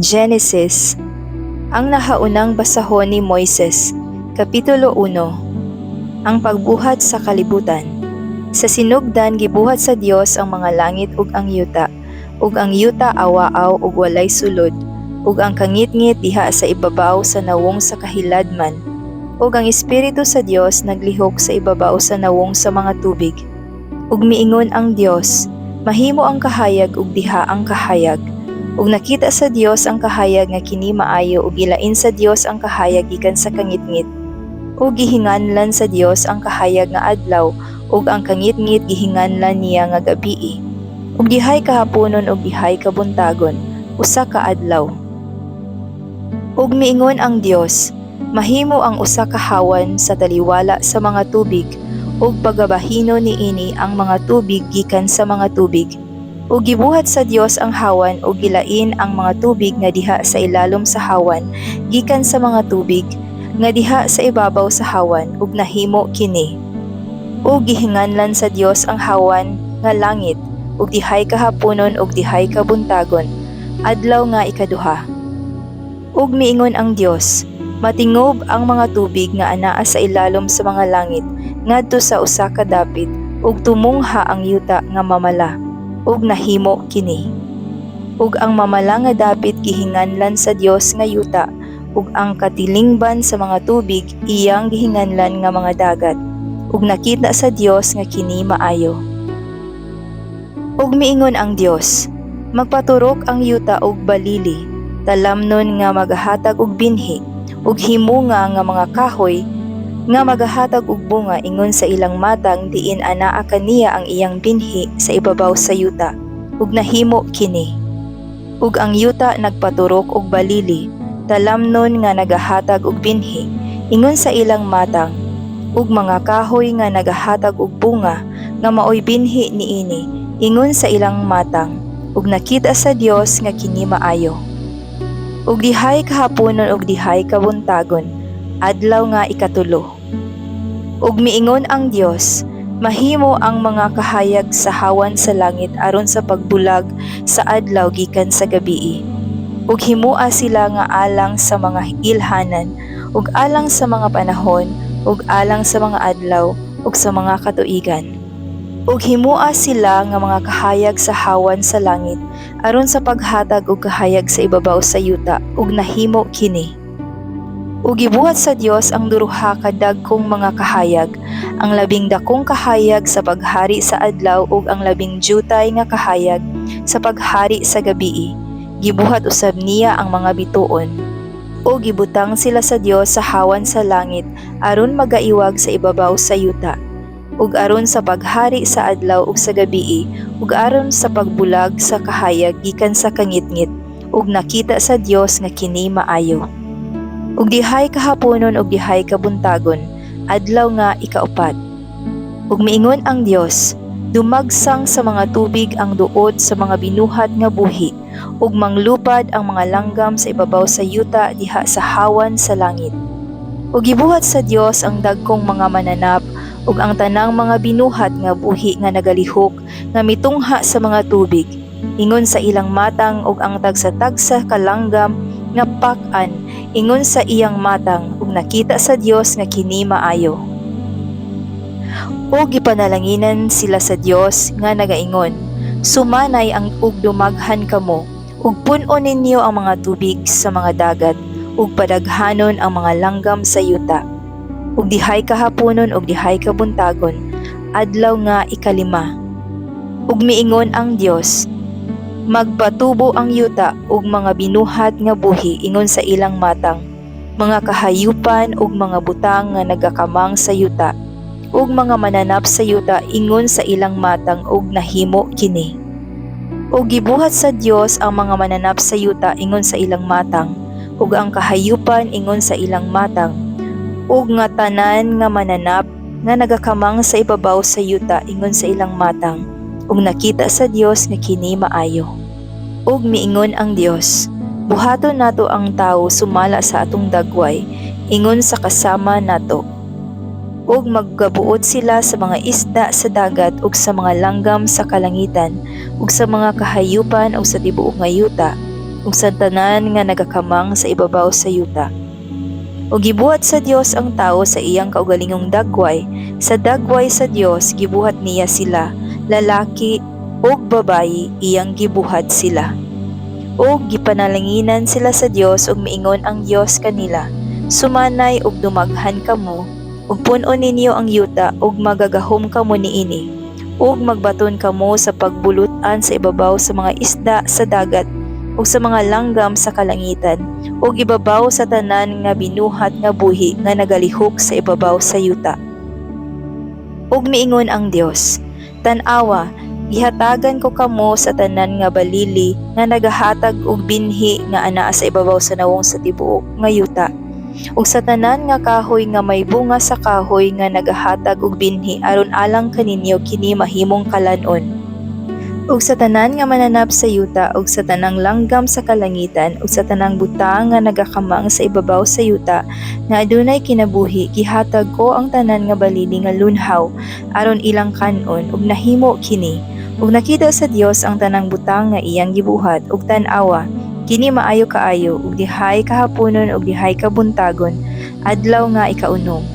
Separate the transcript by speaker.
Speaker 1: Genesis. Ang nahaunang basahon ni Moises, Kapitulo 1. Ang pagbuhat sa kalibutan. Sa sinugdan gibuhat sa Dios ang mga langit ug ang yuta, ug ang yuta awaaw ug walay sulod, ug ang kangit-ngit diha sa ibabaw sa nawong sa kahiladman, ug ang Espiritu sa Dios naglihok sa ibabaw sa nawong sa mga tubig. Ug miingon ang Dios, mahimo ang kahayag ug diha ang kahayag. Ug nakita sa Dios ang kahayag nga kini maayo ug gilain sa Dios ang kahayag gikan sa kangit-ngit. Ug gihinganlan sa Dios ang kahayag nga adlaw ug ang kangit-ngit gihinganlan niya nga gabii. Ug dihay kahaponon ug dihay kabuntagon, usa ka adlaw. Ug miingon ang Dios, mahimo ang usa ka hawan sa taliwala sa mga tubig, ug pagabahino niini ang mga tubig gikan sa mga tubig. Ug gibuhat sa Dios ang hawan ug gilain ang mga tubig nga diha sa ilalom sa hawan gikan sa mga tubig nga diha sa ibabaw sa hawan ug nahimo kini. Ug gihinganlan sa Dios ang hawan nga langit ug dihay kahaponon ug dihay kabuntagon, adlaw nga ikaduha. Ug miingon ang Dios, matingob ang mga tubig nga anaa sa ilalom sa mga langit ngadto sa usa ka dapit ug tumungha ang yuta nga mamala. Ug nahimo kini. Ug ang mamala nga dapit gihinganlan sa Dios nga yuta, ug ang katilingban sa mga tubig iyang gihinganlan nga mga dagat. Ug nakita sa Dios nga kini maayo. Ug miingon ang Dios, magpaturok ang yuta og balili, talamnon nga magahatag og binhi, ug himunga nga mga kahoy nga magahatag og bunga ingon sa ilang matang diin anaa kaniya ang iyang binhi sa ibabaw sa yuta, ug nahimo kini. Ug ang yuta nagpaturok og balili, talamnon nga nagahatag og binhi ingon sa ilang matang, ug mga kahoy nga nagahatag og bunga nga maoy binhi niini ingon sa ilang matang, ug nakita sa Dios nga kini maayo. Ug dihay kahaponon ug dihay kabuntagon, adlaw nga ikatulo. Ug miingon ang Dios, mahimo ang mga kahayag sa hawan sa langit aron sa pagbulag sa adlaw gikan sa gabii. Ug himua sila nga alang sa mga ilhanan, ug alang sa mga panahon, ug alang sa mga adlaw, ug sa mga katuigan. Ug himua sila nga mga kahayag sa hawan sa langit aron sa paghatag og kahayag sa ibabaw sa yuta, ug nahimo kini. Ug gibuhat sa Dios ang duruha ka dagkong mga kahayag, ang labing dakong kahayag sa paghari sa adlaw ug ang labing jutay nga kahayag sa paghari sa gabii. Gibuhat usab niya ang mga bituon. Ug gibutang sila sa Dios sa hawan sa langit aron magaiwag sa ibabaw sa yuta, ug aron sa paghari sa adlaw ug sa gabii, ug aron sa pagbulag sa kahayag gikan sa kangit-ngit, ug nakita sa Dios nga kini maayo. Ug dihay kahaponon ug dihay kabuntagon, adlaw nga ikaupat. Ug miingon ang Dios, dumagsang sa mga tubig ang duot sa mga binuhat nga buhi, ug manglupad ang mga langgam sa ibabaw sa yuta diha sa hawan sa langit. Ug gibuhat sa Dios ang dagkong mga mananap ug ang tanang mga binuhat nga buhi nga nagalihok nga mitungha sa mga tubig, ingon sa ilang matang ug ang tagsa-tagsa kalanggam nga pak-an ingon sa iyang matang, ug nakita sa Dios nga kini maayo. Ug gipanalanginan sila sa Dios nga nagaingon, sumanay ang ug dumaghan kamo, ug pun-on ninyo ang mga tubig sa mga dagat, ug padaghanon ang mga langgam sa yuta. Ug dihay kahaponon ug dihay kabuntagon, adlaw nga ikalima. Ug miingon ang Dios, magpatubo ang yuta ug mga binuhat nga buhi ingon sa ilang matang, mga kahayupan ug mga butang nga nagakamang sa yuta, ug mga mananap sa yuta ingon sa ilang matang, ug nahimo kini. Ug gibuhat sa Dios ang mga mananap sa yuta ingon sa ilang matang, ug ang kahayupan ingon sa ilang matang, ug nga tanan nga mananap nga nagakamang sa ibabaw sa yuta ingon sa ilang matang, ug nakita sa Dios nga kini maayo. Ug miingon ang Dios, buhaton nato ang tawo sumala sa atong dagway, ingon sa kasama nato. Ug maggabuot sila sa mga isda sa dagat ug sa mga langgam sa kalangitan, ug sa mga kahayupan ug sa tibuok nga yuta, ug sa tanan nga nagakamang sa ibabaw sa yuta. O gibuhat sa Dios ang tao sa iyang kaugalingong dagway. Sa dagway sa Dios gibuhat niya sila, lalaki ug babayi iyang gibuhat sila. O gipanalanginan sila sa Dios ug miingon ang Dios kanila, sumanay ug dumaghan kamo, ug pun-on ninyo ang yuta ug magagahom kamo niini, ug magbaton kamo sa pagbulutan sa ibabaw sa mga isda sa dagat ug sa mga langgam sa kalangitan, ug ibabaw sa tanan nga binuhat nga buhi nga nagalihok sa ibabaw sa yuta. Ug miingon ang Dios, tan-awa, gihatagan ko kamo sa tanan nga balili nga nagahatag og binhi nga anaa sa ibabaw sa nawong sa tibuok nga yuta, ug sa tanan nga kahoy nga may bunga sa kahoy nga nagahatag og binhi aron alang kaninyo kini mahimong kalanon, ug sa tanan nga mananap sa yuta ug sa tanang langgam sa kalangitan ug sa tanang butang nga nagakamang sa ibabaw sa yuta nga adunay kinabuhi, gihatag ko ang tanan nga balili nga lunhaw aron ilang kanon, ug nahimo kini. Ug nakita sa Dios ang tanang butang nga iyang gibuhat, ug tan-awa kini maayo kaayo ug dihay kahaponon ug dihay kabuntagon, adlaw nga ikaunom.